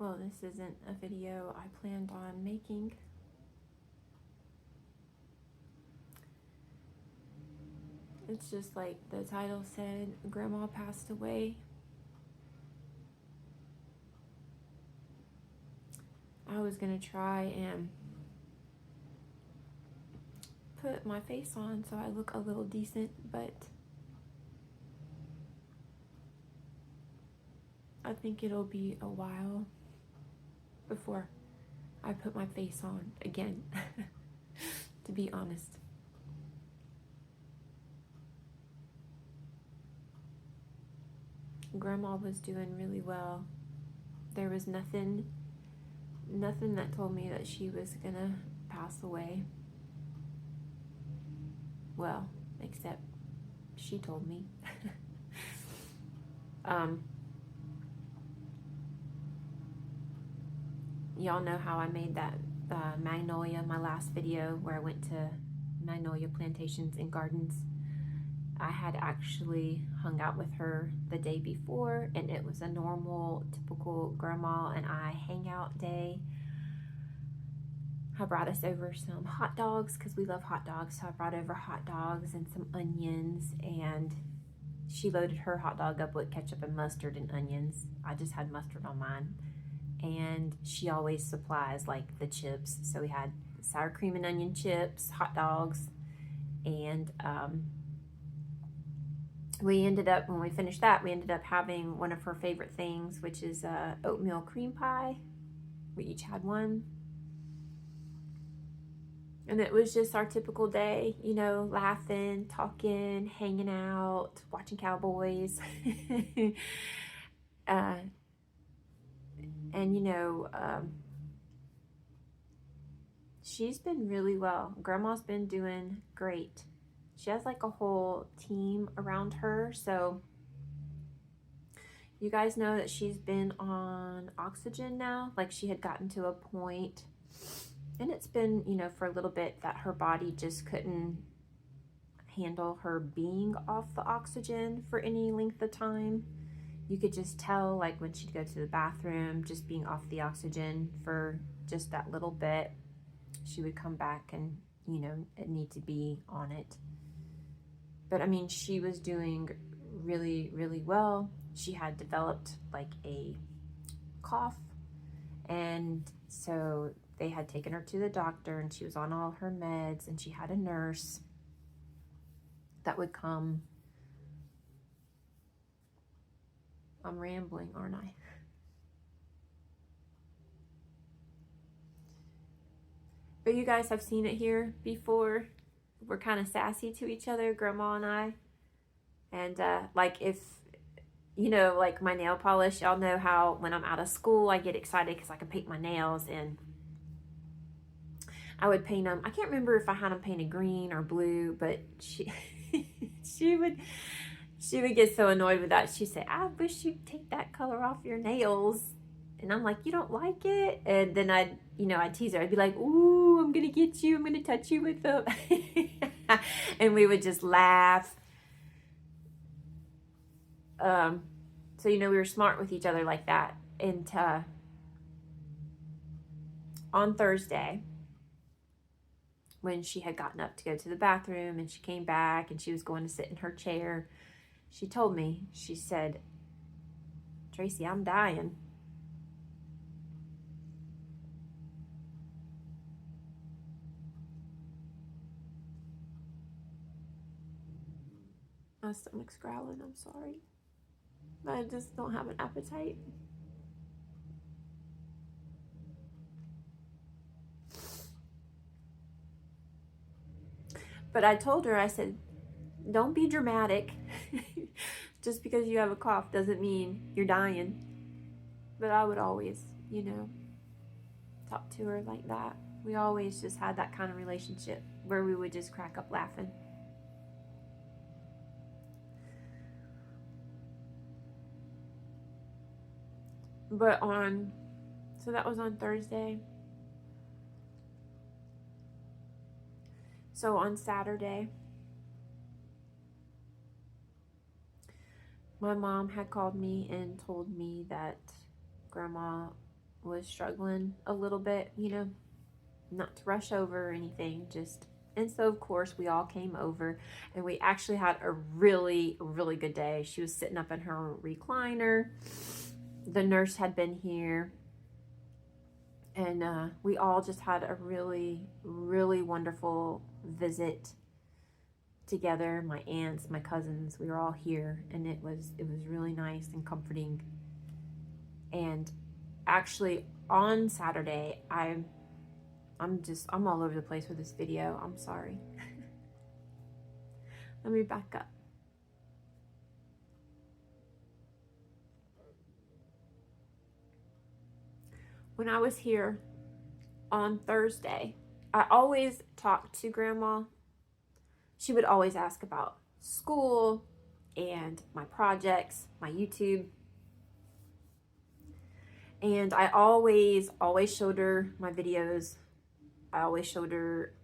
Well, this isn't a video I planned on making. It's just like the title said, Grandma passed away. I was gonna try and put my face on so I look a little decent, but I think it'll be a while before I put my face on again, to be honest. Grandma was doing really well. There was nothing that told me that she was gonna pass away. Well, except she told me. Y'all know how I made that magnolia, my last video where I went to magnolia plantations and gardens. I had actually hung out with her the day before, and it was a normal, typical grandma and I hangout day. I brought us over some hot dogs because we love hot dogs, so I brought over hot dogs and some onions, and she loaded her hot dog up with ketchup and mustard and onions. I just had mustard on mine. And she always supplies like the chips. So we had sour cream and onion chips, hot dogs, and we ended up, when we finished that, we ended up having one of her favorite things, which is oatmeal cream pie. We each had one. And it was just our typical day, you know, laughing, talking, hanging out, watching cowboys. And, you know, she's been really well. Grandma's been doing great. She has like a whole team around her. So you guys know that she's been on oxygen now. Like she had gotten to a point, and it's been, you know, for a little bit that her body just couldn't handle her being off the oxygen for any length of time. You could just tell, like when she'd go to the bathroom, just being off the oxygen for just that little bit, she would come back and, you know, need to be on it. But I mean, she was doing really, really well. She had developed like a cough, and so they had taken her to the doctor, and she was on all her meds, and she had a nurse that would come. I'm rambling, aren't I? But you guys have seen it here before. We're kind of sassy to each other, Grandma and I. And like if, you know, like my nail polish, y'all know how when I'm out of school, I get excited because I can paint my nails, and I would paint them. I can't remember if I had them painted green or blue, but she would get so annoyed with that. She'd say, I wish you'd take that color off your nails. And I'm like, you don't like it? And then I'd tease her. I'd be like, ooh, I'm going to get you. I'm going to touch you with them. And we would just laugh. So, you know, we were smart with each other like that. And on Thursday, when she had gotten up to go to the bathroom and she came back and she was going to sit in her chair, she told me, she said, Tracy, I'm dying. My stomach's growling, I'm sorry. I just don't have an appetite. But I told her, I said, don't be dramatic. Just because you have a cough doesn't mean you're dying. But I would always, you know, talk to her like that. We always just had that kind of relationship where we would just crack up laughing. But so that was on Thursday. So on Saturday, my mom had called me and told me that Grandma was struggling a little bit, you know, not to rush over or anything, just. And so, of course, we all came over and we actually had a really, really good day. She was sitting up in her recliner. The nurse had been here. And we all just had a really, really wonderful visit together. My aunts, my cousins, we were all here. And it was really nice and comforting. And actually, on Saturday, I'm all over the place with this video. I'm sorry. Let me back up. When I was here on Thursday, I always talked to Grandma. She would always ask about school and my projects, my YouTube. And I always showed her my videos. I always showed her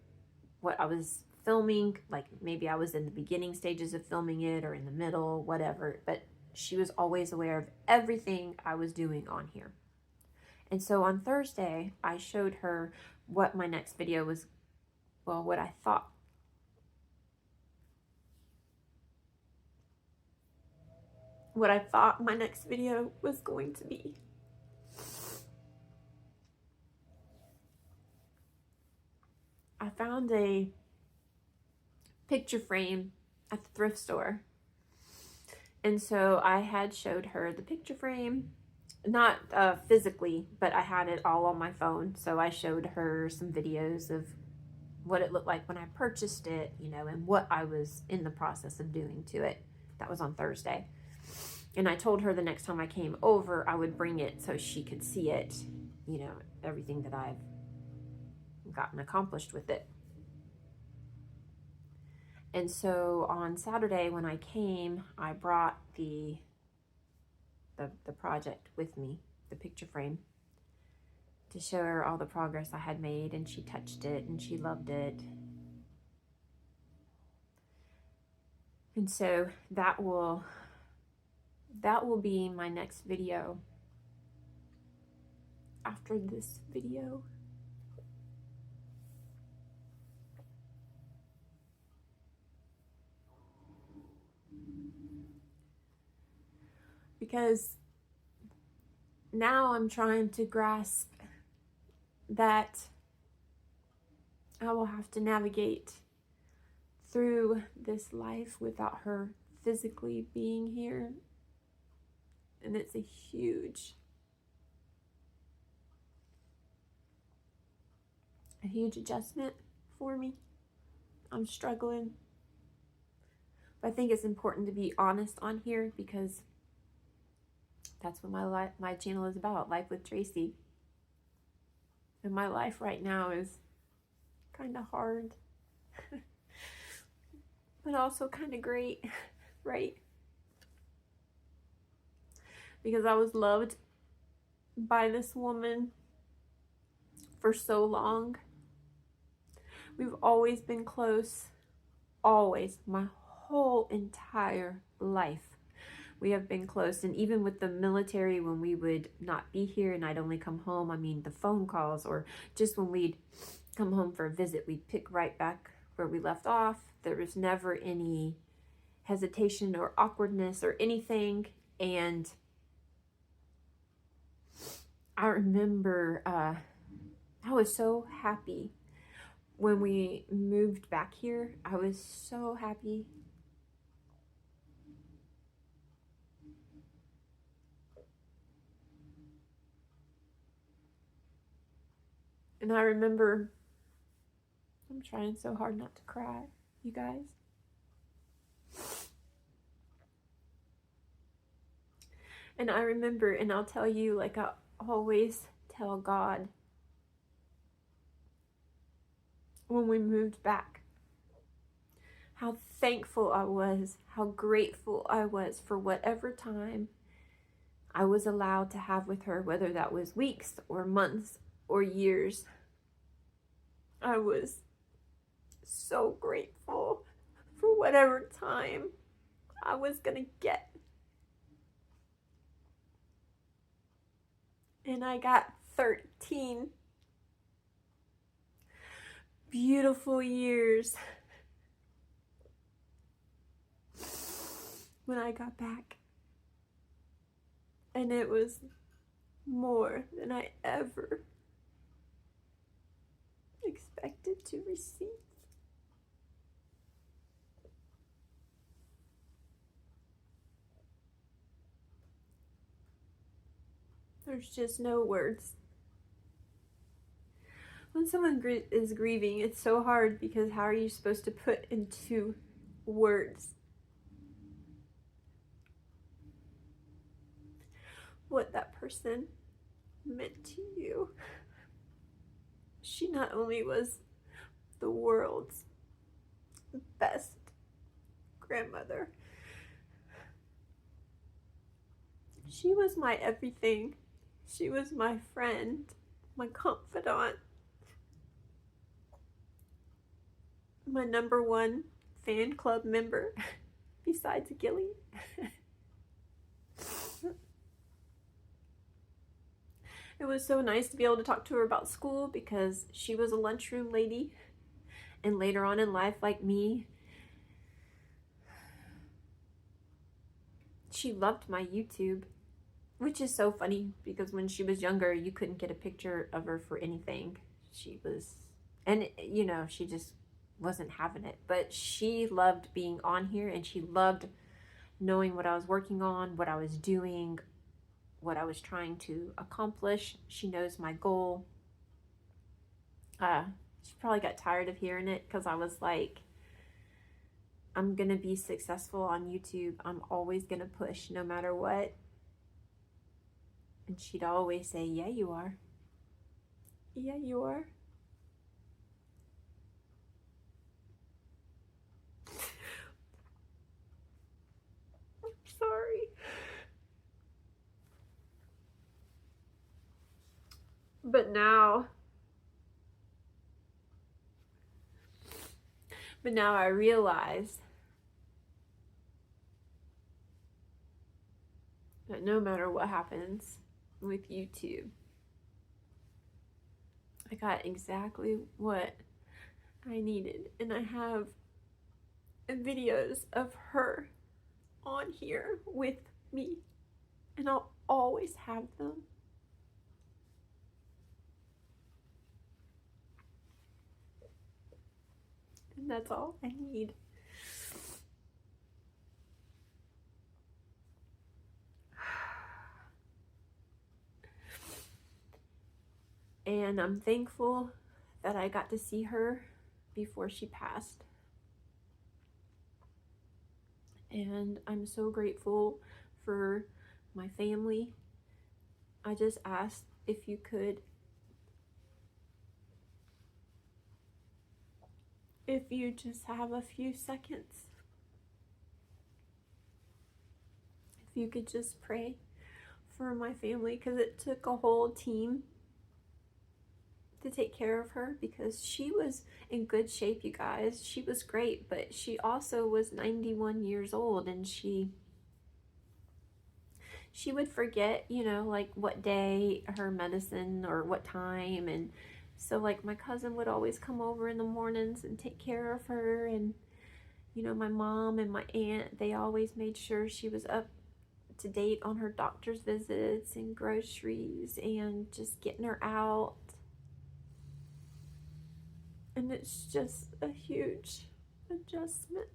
what I was filming, like maybe I was in the beginning stages of filming it or in the middle, whatever, but she was always aware of everything I was doing on here. And so on Thursday, I showed her what my next video was, well, what I thought my next video was going to be. I found a picture frame at the thrift store. And so I had showed her the picture frame, not physically, but I had it all on my phone. So I showed her some videos of what it looked like when I purchased it, you know, and what I was in the process of doing to it. That was on Thursday. And I told her the next time I came over, I would bring it so she could see it, you know, everything that I've gotten accomplished with it. And so on Saturday when I came, I brought the project with me, the picture frame, to show her all the progress I had made, and she touched it and she loved it. And so that will be my next video after this video. Because now I'm trying to grasp that I will have to navigate through this life without her physically being here. And it's a huge adjustment for me. I'm struggling. But I think it's important to be honest on here because that's what my channel is about, Life with Tracy. And my life right now is kind of hard, but also kind of great, right? Because I was loved by this woman for so long. We've always been close, always, my whole entire life. We have been close, and even with the military, when we would not be here and I'd only come home, I mean, the phone calls, or just when we'd come home for a visit, we'd pick right back where we left off. There was never any hesitation or awkwardness or anything. And I remember I was so happy when we moved back here. I was so happy. And I remember, I'm trying so hard not to cry, you guys. And I remember, and I'll tell you, like I always tell God, when we moved back, how thankful I was, how grateful I was for whatever time I was allowed to have with her, whether that was weeks or months or years. I was so grateful for whatever time I was gonna get. And I got 13 beautiful years when I got back. And it was more than I ever expected to receive. There's just no words. When someone is grieving, it's so hard because how are you supposed to put into words what that person meant to you? She not only was the world's best grandmother, she was my everything. She was my friend, my confidant, my #1 fan club member besides Gilly. It was so nice to be able to talk to her about school because she was a lunchroom lady, and later on in life, like me, she loved my YouTube, which is so funny because when she was younger, you couldn't get a picture of her for anything. She was, and you know, she just wasn't having it, but she loved being on here, and she loved knowing what I was working on, what I was doing, what I was trying to accomplish. She knows my goal. She probably got tired of hearing it because I was like, I'm gonna be successful on YouTube. I'm always gonna push no matter what. And she'd always say, yeah, you are. Yeah, you are. I'm sorry. But now I realize that no matter what happens with YouTube, I got exactly what I needed. And I have videos of her on here with me, and I'll always have them. And that's all I need. And I'm thankful that I got to see her before she passed. And I'm so grateful for my family. I just asked if you could, if you just have a few seconds, if you could just pray for my family, because it took a whole team to take care of her, because she was in good shape, you guys. She was great, but she also was 91 years old, and she would forget, you know, like what day her medicine or what time. And so like my cousin would always come over in the mornings and take care of her, and you know, my mom and my aunt, they always made sure she was up to date on her doctor's visits and groceries and just getting her out. And it's just a huge adjustment.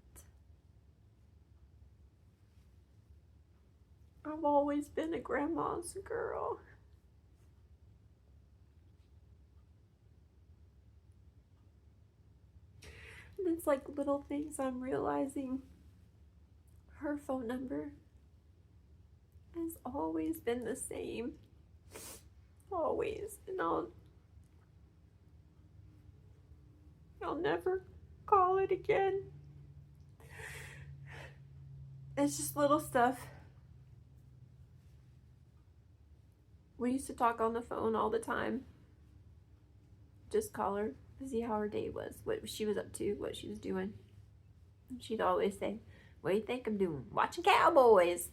I've always been a grandma's girl. And it's like little things I'm realizing. Her phone number has always been the same. Always. And I'll never call it again. It's just little stuff. We used to talk on the phone all the time. Just call her to see how her day was, what she was up to, what she was doing. And she'd always say, what do you think I'm doing? Watching Cowboys.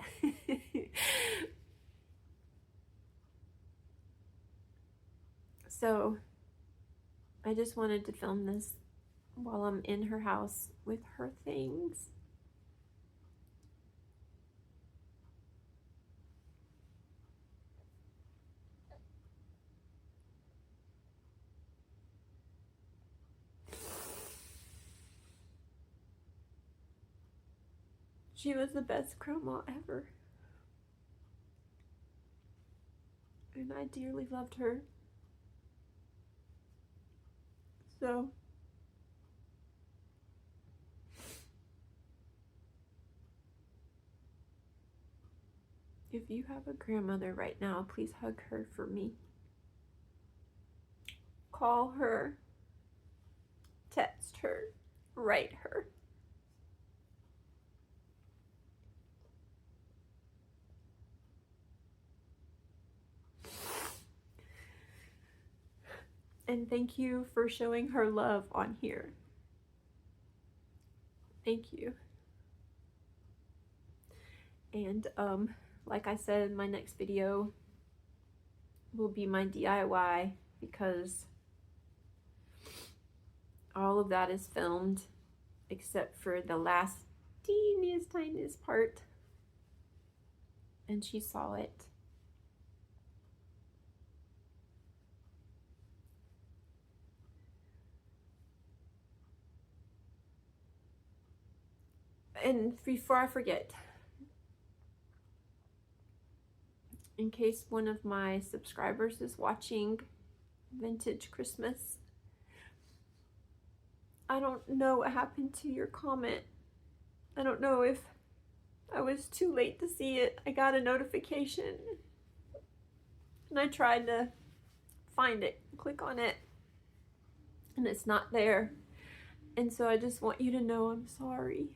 So I just wanted to film this while I'm in her house with her things. She was the best grandma ever. And I dearly loved her. So if you have a grandmother right now, please hug her for me. Call her, text her, write her. And thank you for showing her love on here. Thank you. And like I said, my next video will be my DIY, because all of that is filmed except for the last tiniest part, and she saw it. And before I forget, in case one of my subscribers is watching Vintage Christmas, I don't know what happened to your comment. I don't know if I was too late to see it. I got a notification and I tried to find it, click on it, and it's not there. And so I just want you to know I'm sorry.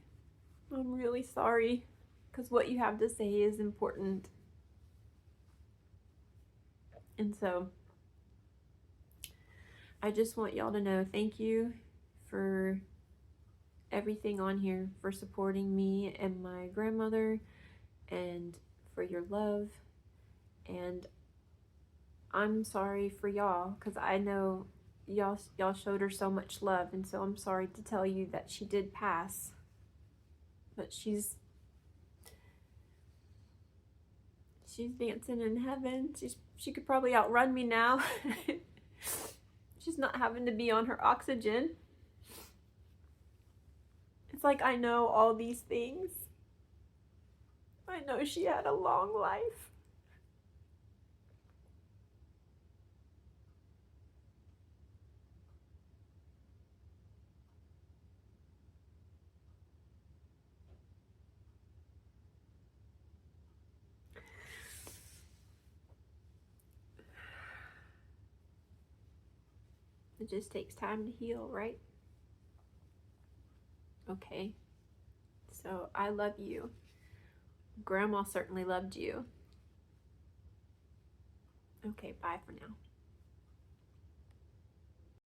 I'm really sorry, because what you have to say is important. And so I just want y'all to know thank you for everything on here, for supporting me and my grandmother, and for your love. And I'm sorry for y'all, because I know y'all showed her so much love, and so I'm sorry to tell you that she did pass. But she's dancing in heaven. She could probably outrun me now. She's not having to be on her oxygen. It's like I know all these things. I know she had a long life. It just takes time to heal, right? Okay. So I love you. Grandma certainly loved you. Okay, bye for now.